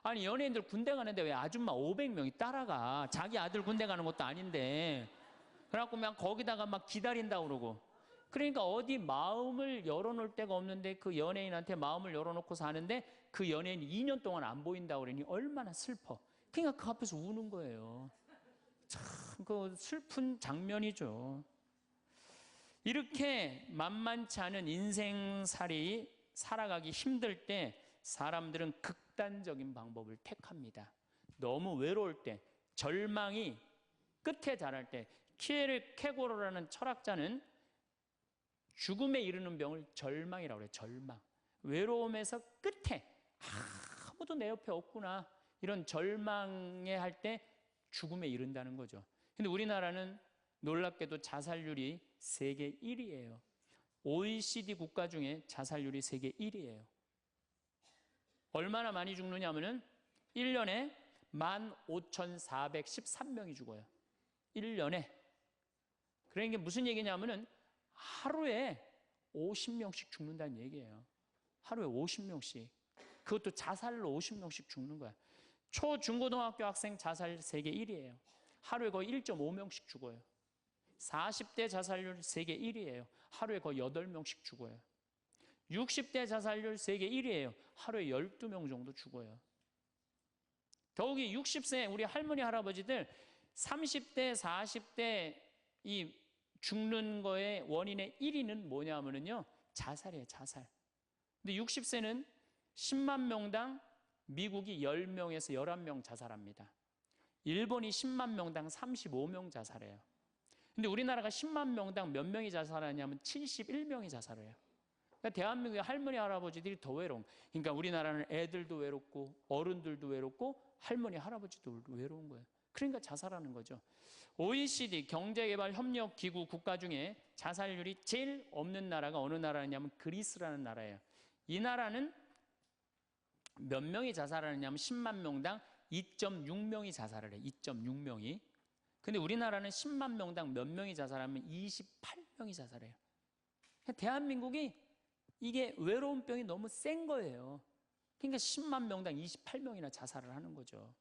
아니, 연예인들 군대 가는데 왜 아줌마 500명이 따라가? 자기 아들 군대 가는 것도 아닌데. 그래갖고 그냥 거기다가 막 기다린다고 그러고. 그러니까 어디 마음을 열어놓을 데가 없는데 그 연예인한테 마음을 열어놓고 사는데 그 연예인이 2년 동안 안 보인다고 그러니 얼마나 슬퍼. 그러니까 그 앞에서 우는 거예요. 참 그 슬픈 장면이죠. 이렇게 만만치 않은 인생살이 살아가기 힘들 때 사람들은 극단적인 방법을 택합니다. 너무 외로울 때, 절망이 끝에 달할 때, 키에르케고르라는 철학자는 죽음에 이르는 병을 절망이라고 해요. 절망. 외로움에서 끝에 아무도 내 옆에 없구나, 이런 절망에 할 때 죽음에 이른다는 거죠. 근데 우리나라는 놀랍게도 자살률이 세계 1위예요. OECD 국가 중에 자살률이 세계 1위예요. 얼마나 많이 죽느냐면은 1년에 15,413명이 죽어요. 1년에. 그러니까 무슨 얘기냐면은 하루에 50명씩 죽는다는 얘기예요. 하루에 50명씩. 그것도 자살로 50명씩 죽는 거야. 초, 중고등학교 학생 자살 세계 1위예요. 하루에 거의 1.5명씩 죽어요. 40대 자살률 세계 1위예요. 하루에 거의 8명씩 죽어요. 60대 자살률 세계 1위예요. 하루에 12명 정도 죽어요. 더욱이 60세 우리 할머니 할아버지들 30대 40대 이 죽는 거의 원인의 1위는 뭐냐면요, 자살이에요. 자살. 근데 60세는 10만 명당 미국이 10명에서 11명 자살합니다. 일본이 10만 명당 35명 자살해요. 근데 우리나라가 10만 명당 몇 명이 자살하냐면 71명이 자살해요. 그러니까 대한민국의 할머니 할아버지들이 더 외로운. 그러니까 우리나라는 애들도 외롭고 어른들도 외롭고 할머니 할아버지도 외로운 거예요. 그러니까 자살하는 거죠. OECD 경제개발협력기구 국가 중에 자살률이 제일 없는 나라가 어느 나라냐면 그리스라는 나라예요. 이 나라는 몇 명이 자살하느냐면 10만 명당 2.6명이 자살을 해요. 2.6명이. 근데 우리나라는 10만 명당 몇 명이 자살하면 28명이 자살해요. 대한민국이 이게 외로운 병이 너무 센 거예요. 그러니까 10만 명당 28명이나 자살을 하는 거죠.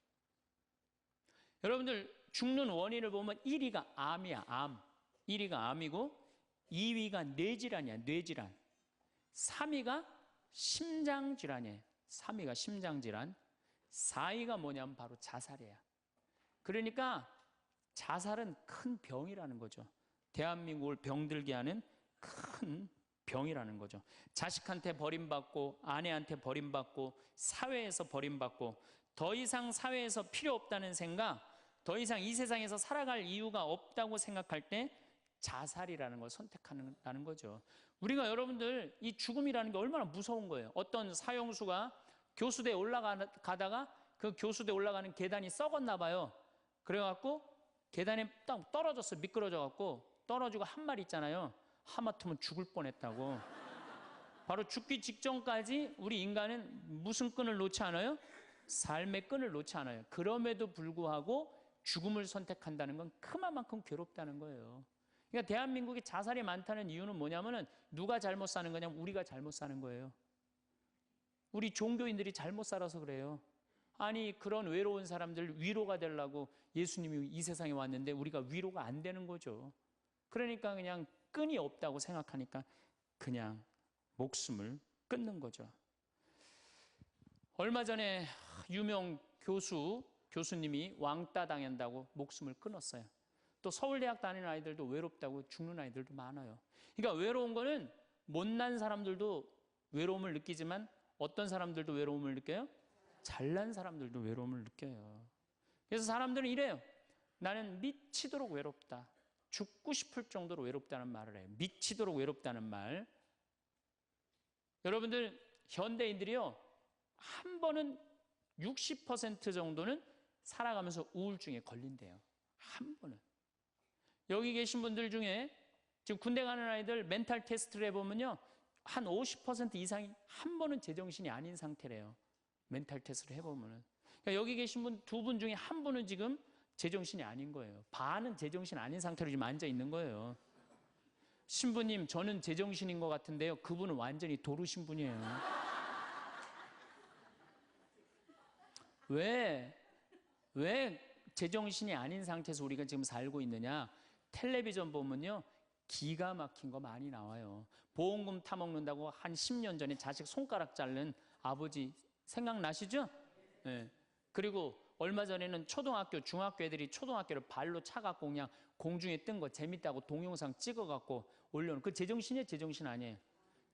여러분들 죽는 원인을 보면 1위가 암이야, 암. 1위가 암이고 2위가 뇌질환이야, 뇌질환. 3위가 심장질환이에요. 3위가 심장질환. 4위가 뭐냐면 바로 자살이에요. 그러니까 자살은 큰 병이라는 거죠. 대한민국을 병들게 하는 큰 병이라는 거죠. 자식한테 버림받고 아내한테 버림받고 사회에서 버림받고 더 이상 사회에서 필요 없다는 생각, 더 이상 이 세상에서 살아갈 이유가 없다고 생각할 때 자살이라는 걸 선택하는 거죠. 우리가 여러분들 이 죽음이라는 게 얼마나 무서운 거예요. 어떤 사형수가 교수대에 올라가다가 그 교수대 올라가는 계단이 썩었나 봐요. 그래갖고 계단에 딱 떨어졌어. 미끄러져갖고 떨어지고 한 말 있잖아요. 하마터면 죽을 뻔했다고. 바로 죽기 직전까지 우리 인간은 무슨 끈을 놓지 않아요? 삶의 끈을 놓지 않아요. 그럼에도 불구하고 죽음을 선택한다는 건 그만큼 괴롭다는 거예요. 그러니까 대한민국이 자살이 많다는 이유는 뭐냐면은 누가 잘못 사는 거냐면 우리가 잘못 사는 거예요. 우리 종교인들이 잘못 살아서 그래요. 아니 그런 외로운 사람들 위로가 되려고 예수님이 이 세상에 왔는데 우리가 위로가 안 되는 거죠. 그러니까 그냥 끈이 없다고 생각하니까 그냥 목숨을 끊는 거죠. 얼마 전에 유명 교수님이 왕따 당한다고 목숨을 끊었어요. 또 서울대학 다니는 아이들도 외롭다고 죽는 아이들도 많아요. 그러니까 외로운 거는 못난 사람들도 외로움을 느끼지만 어떤 사람들도 외로움을 느껴요? 잘난 사람들도 외로움을 느껴요. 그래서 사람들은 이래요. 나는 미치도록 외롭다. 죽고 싶을 정도로 외롭다는 말을 해요. 미치도록 외롭다는 말. 여러분들 현대인들이요. 한 번은 60% 정도는 살아가면서 우울증에 걸린대요. 한 번은. 여기 계신 분들 중에 지금 군대 가는 아이들 멘탈 테스트를 해보면요. 한 50% 이상이 한 번은 제정신이 아닌 상태래요. 멘탈 테스트를 해보면은. 그러니까 여기 계신 분 두 분 중에 한 분은 지금 제정신이 아닌 거예요. 반은 제정신 아닌 상태로 지금 앉아 있는 거예요. 신부님, 저는 제정신인 것 같은데요. 그분은 완전히 도루신 분이에요. 왜 제정신이 아닌 상태에서 우리가 지금 살고 있느냐? 텔레비전 보면요. 기가 막힌 거 많이 나와요. 보험금 타먹는다고 한 10년 전에 자식 손가락 자른 아버지 생각나시죠? 네. 그리고 얼마 전에는 초등학교, 중학교 애들이 초등학교를 발로 차갖고 그냥 공중에 뜬 거 재밌다고 동영상 찍어갖고 올려놓은 그 제정신이에요? 제정신 아니에요?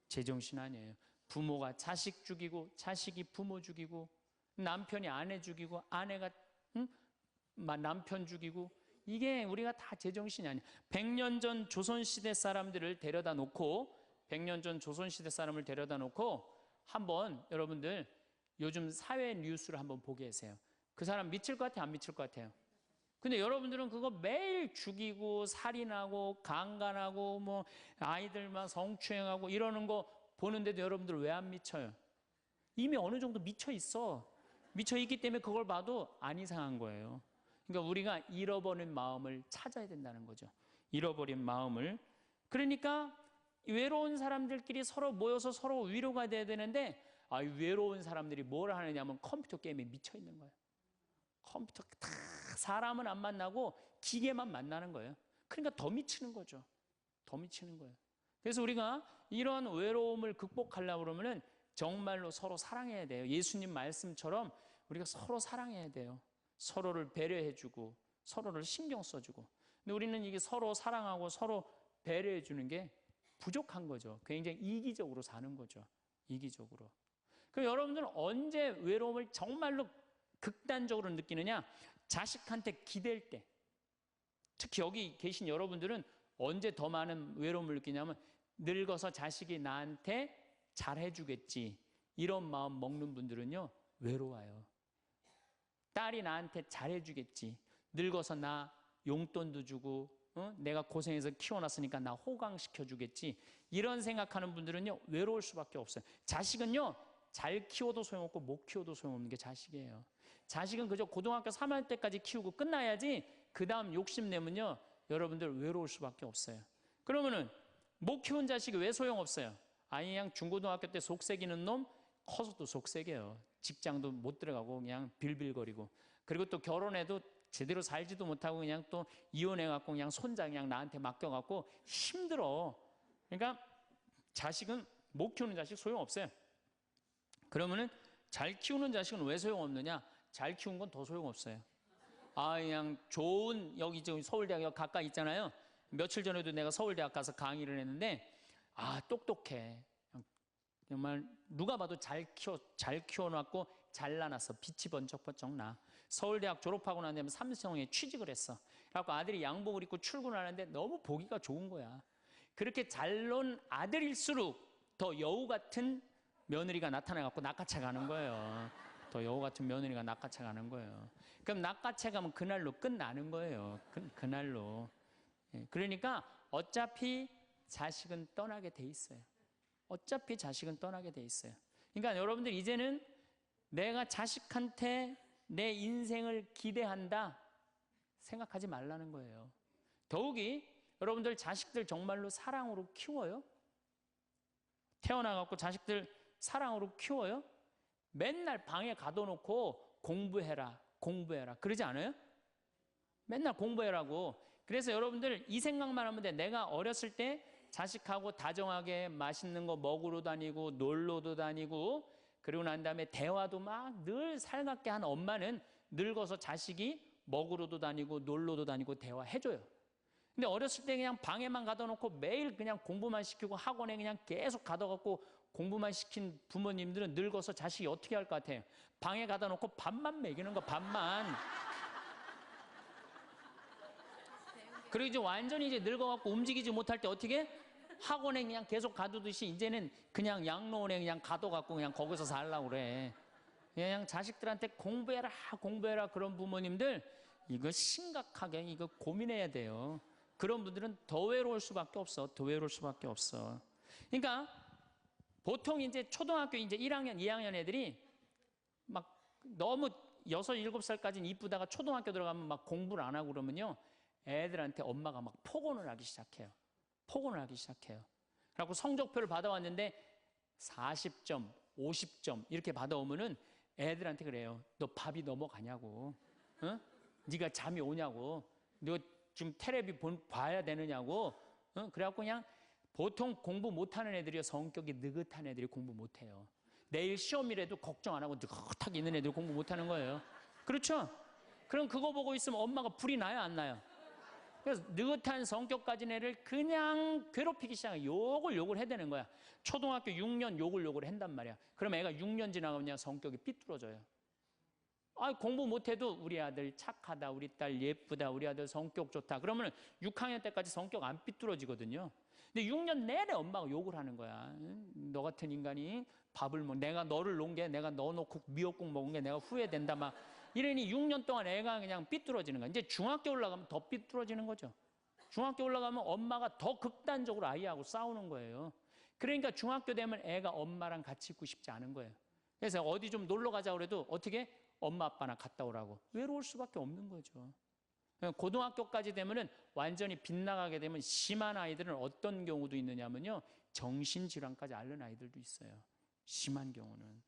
제정신 아니에요. 부모가 자식 죽이고 자식이 부모 죽이고 남편이 아내 죽이고 아내가 남편 죽이고 이게 우리가 다 제정신이 아니에요. 100년 전 조선시대 사람들을 데려다 놓고 100년 전 조선시대 사람을 데려다 놓고 한번 여러분들 요즘 사회 뉴스를 한번 보게 하세요. 그 사람 미칠 것 같아요? 안 미칠 것 같아요? 근데 여러분들은 그거 매일 죽이고 살인하고 강간하고 뭐 아이들만 성추행하고 이러는 거 보는데도 여러분들 왜 안 미쳐요? 이미 어느 정도 미쳐 있어. 미쳐 있기 때문에 그걸 봐도 안 이상한 거예요. 그러니까 우리가 잃어버린 마음을 찾아야 된다는 거죠. 잃어버린 마음을. 그러니까 외로운 사람들끼리 서로 모여서 서로 위로가 돼야 되는데 외로운 사람들이 뭘 하느냐면 컴퓨터 게임에 미쳐 있는 거예요. 컴퓨터 다 사람은 안 만나고 기계만 만나는 거예요. 그러니까 더 미치는 거죠. 더 미치는 거예요. 그래서 우리가 이런 외로움을 극복하려고 그러면은 정말로 서로 사랑해야 돼요. 예수님 말씀처럼 우리가 서로 사랑해야 돼요. 서로를 배려해주고 서로를 신경 써주고. 근데 우리는 이게 서로 사랑하고 서로 배려해주는 게 부족한 거죠. 굉장히 이기적으로 사는 거죠. 이기적으로. 그럼 여러분들은 언제 외로움을 정말로 극단적으로 느끼느냐? 자식한테 기댈 때. 특히 여기 계신 여러분들은 언제 더 많은 외로움을 느끼냐면 늙어서 자식이 나한테 잘해주겠지 이런 마음 먹는 분들은요 외로워요. 딸이 나한테 잘해주겠지, 늙어서 나 용돈도 주고 내가 고생해서 키워놨으니까 나 호강시켜주겠지 이런 생각하는 분들은요 외로울 수밖에 없어요. 자식은요 잘 키워도 소용없고 못 키워도 소용없는 게 자식이에요. 자식은 그저 고등학교 3학년 때까지 키우고 끝나야지 그 다음 욕심내면요 여러분들 외로울 수밖에 없어요. 그러면은 못 키운 자식이 왜 소용없어요? 아니 그냥 중고등학교 때 속새기는 놈 커서도 속새겨요. 직장도 못 들어가고 그냥 빌빌거리고, 그리고 또 결혼해도 제대로 살지도 못하고 그냥 또 이혼해갖고 그냥 손자 그냥 나한테 맡겨갖고 힘들어. 그러니까 자식은 못 키우는 자식 소용없어요. 그러면은 잘 키우는 자식은 왜 소용없느냐? 잘 키운 건 더 소용없어요. 그냥 좋은 여기 지금 서울대학 가까이 있잖아요. 며칠 전에도 내가 서울대학 가서 강의를 했는데 아, 똑똑해. 정말 누가 봐도 잘 키워놨고 잘나놨어. 빛이 번쩍번쩍 나. 서울대학 졸업하고 난 다음에 삼성에 취직을 했어. 그래갖고 아들이 양복을 입고 출근하는데 너무 보기가 좋은 거야. 그렇게 잘 논 아들일수록 더 여우 같은 며느리가 나타나갖고 낚아채 가는 거예요. 더 여우 같은 며느리가 낚아채 가는 거예요. 그럼 낚아채 가면 그날로 끝나는 거예요. 그날로. 그러니까 어차피 자식은 떠나게 돼 있어요. 어차피 자식은 떠나게 돼 있어요. 그러니까 여러분들 이제는 내가 자식한테 내 인생을 기대한다 생각하지 말라는 거예요. 더욱이 여러분들 자식들 정말로 사랑으로 키워요? 태어나갖고 자식들 사랑으로 키워요? 맨날 방에 가둬놓고 공부해라 그러지 않아요? 맨날 공부해라고. 그래서 여러분들 이 생각만 하면 돼. 내가 어렸을 때 자식하고 다정하게 맛있는 거 먹으러 다니고 놀러도 다니고 그리고 난 다음에 대화도 막 늘 살갑게 한 엄마는 늙어서 자식이 먹으러도 다니고 놀러도 다니고 대화해줘요. 근데 어렸을 때 그냥 방에만 가둬놓고 매일 그냥 공부만 시키고 학원에 그냥 계속 가둬갖고 공부만 시킨 부모님들은 늙어서 자식이 어떻게 할 것 같아요? 방에 가둬놓고 밥만 먹이는 거, 밥만. 그리고 이제 완전히 이제 늙어갖고 움직이지 못할 때 어떻게? 학원에 그냥 계속 가두듯이 이제는 그냥 양로원에 그냥 가둬갖고 그냥 거기서 살라고 그래. 그냥 자식들한테 공부해라 그런 부모님들 이거 심각하게 이거 고민해야 돼요. 그런 분들은 더 외로울 수밖에 없어. 더 외로울 수밖에 없어. 그러니까 보통 이제 초등학교 이제 1학년, 2학년 애들이 막 너무 6, 7살까지는 이쁘다가 초등학교 들어가면 막 공부를 안 하고 그러면요. 애들한테 엄마가 막 폭언을 하기 시작해요. 폭언을 하기 시작해요. 그래갖고 성적표를 받아왔는데 40점, 50점 이렇게 받아오면은 애들한테 그래요. 너 밥이 넘어가냐고. 어? 네가 잠이 오냐고. 너 지금 텔레비 봐야 되느냐고. 어? 그래갖고 그냥 보통 공부 못하는 애들이요. 성격이 느긋한 애들이 공부 못해요. 내일 시험이라도 걱정 안 하고 느긋하게 있는 애들이 공부 못하는 거예요. 그렇죠? 그럼 그거 보고 있으면 엄마가 불이 나요, 안 나요? 그래서 느긋한 성격 가진 애를 그냥 괴롭히기 시작해요. 욕을 해대는 거야. 초등학교 6년 욕을 한단 말이야. 그럼 애가 6년 지나가면 그냥 성격이 삐뚤어져요. 아, 공부 못해도 우리 아들 착하다, 우리 딸 예쁘다, 우리 아들 성격 좋다. 그러면 6학년 때까지 성격 안 삐뚤어지거든요. 근데 6년 내내 엄마가 욕을 하는 거야. 너 같은 인간이 밥을 내가 너를 놓은 게 내가 너 놓고 미역국 먹은 게 내가 후회된다 막. 이러니 6년 동안 애가 그냥 삐뚤어지는 거야. 이제 중학교 올라가면 더 삐뚤어지는 거죠. 중학교 올라가면 엄마가 더 극단적으로 아이하고 싸우는 거예요. 그러니까 중학교 되면 애가 엄마랑 같이 있고 싶지 않은 거예요. 그래서 어디 좀 놀러 가자 그래도 어떻게? 엄마 아빠랑 갔다 오라고. 외로울 수밖에 없는 거죠. 고등학교까지 되면은 완전히 빗나가게 되면 심한 아이들은 어떤 경우도 있느냐면요. 정신질환까지 앓는 아이들도 있어요. 심한 경우는.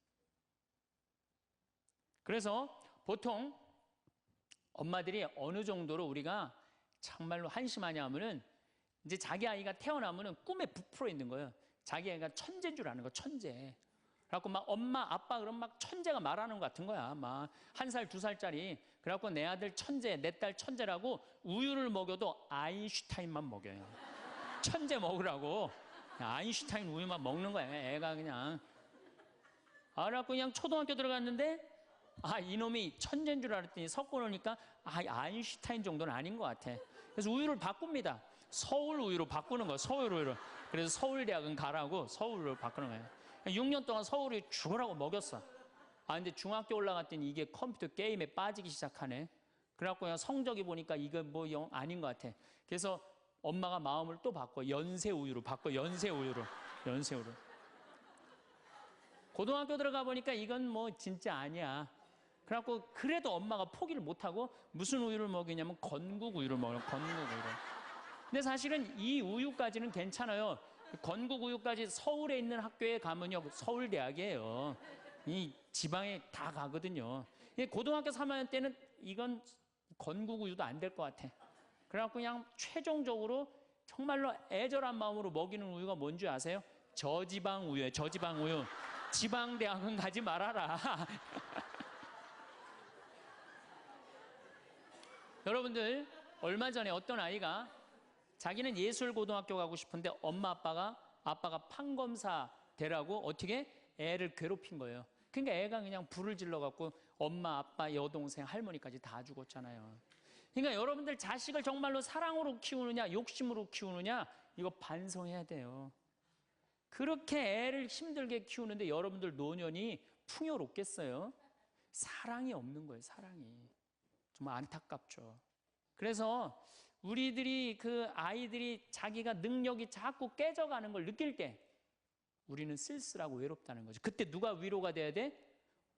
그래서 보통 엄마들이 어느 정도로 우리가 정말로 한심하냐 하면은 이제 자기 아이가 태어나면은 꿈에 부풀어 있는 거예요. 자기 아이가 천재인 줄 아는 거, 천재. 그래갖고 막 엄마, 아빠 그럼 막 천재가 말하는 것 같은 거야. 막 1살, 2살짜리. 그래갖고 내 아들 천재, 내 딸 천재라고 우유를 먹여도 아인슈타인만 먹여요. 천재 먹으라고. 아인슈타인 우유만 먹는 거야. 애가 그냥. 그래갖고 그냥 초등학교 들어갔는데 이놈이 천재인 줄 알았더니 섞어 놓으니까 아인슈타인 정도는 아닌 것 같아. 그래서 우유를 바꿉니다. 서울 우유로 바꾸는 거야. 서울 우유로. 그래서 서울대학은 가라고 서울로 바꾸는 거예요. 6년 동안 서울이 죽으라고 먹였어. 근데 중학교 올라갔더니 이게 컴퓨터 게임에 빠지기 시작하네. 그래갖고 그냥 성적이 보니까 이거 뭐 영 아닌 것 같아. 그래서 엄마가 마음을 또 바꿔. 연세 우유로 바꿔. 연세 우유로. 고등학교 들어가 보니까 이건 뭐 진짜 아니야. 그래갖고 그래도 엄마가 포기를 못하고 무슨 우유를 먹이냐면 건국 우유를 먹어요. 건국 우유를. 근데 사실은 이 우유까지는 괜찮아요. 건국 우유까지 서울에 있는 학교에 가면요. 서울대학이에요. 이 지방에 다 가거든요. 고등학교 3학년 때는 이건 건국 우유도 안 될 것 같아. 그래갖고 그냥 최종적으로 정말로 애절한 마음으로 먹이는 우유가 뭔지 아세요? 저지방 우유예요. 저지방 우유. 지방대학은 가지 말아라. 여러분들 얼마 전에 어떤 아이가 자기는 예술고등학교 가고 싶은데 엄마 아빠가 아빠가 판검사 되라고 어떻게 애를 괴롭힌 거예요. 그러니까 애가 그냥 불을 질러갖고 엄마, 아빠, 여동생, 할머니까지 다 죽었잖아요. 그러니까 여러분들 자식을 정말로 사랑으로 키우느냐, 욕심으로 키우느냐, 이거 반성해야 돼요. 그렇게 애를 힘들게 키우는데 여러분들 노년이 풍요롭겠어요? 사랑이 없는 거예요, 사랑이. 정말 안타깝죠. 그래서 우리들이 그 아이들이 자기가 능력이 자꾸 깨져가는 걸 느낄 때 우리는 쓸쓸하고 외롭다는 거죠. 그때 누가 위로가 돼야 돼?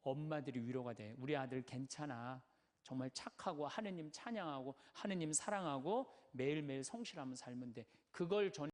엄마들이 위로가 돼. 우리 아들 괜찮아. 정말 착하고 하느님 찬양하고 하느님 사랑하고 매일매일 성실하면 살면 돼. 그걸 전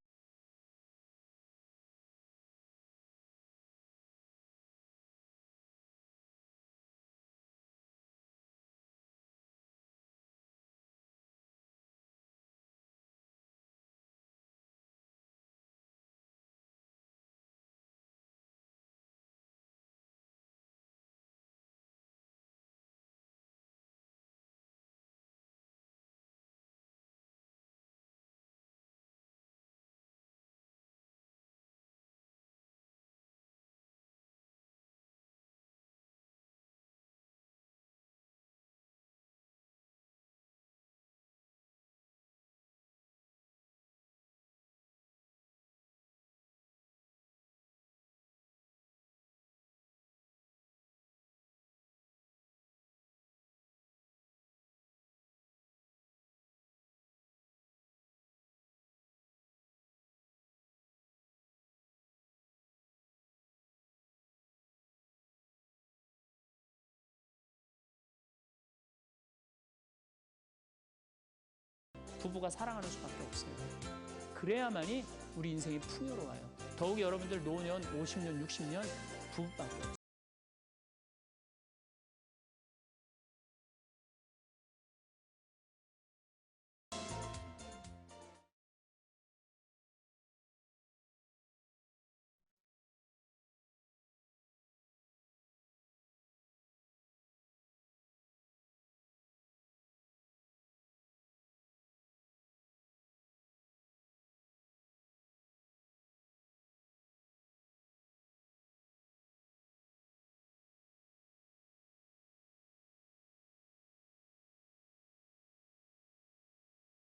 부부가 사랑하는 수밖에 없어요. 그래야만이 우리 인생이 풍요로워요. 더욱이 여러분들 노년 50년, 60년 부부밖에 없어요.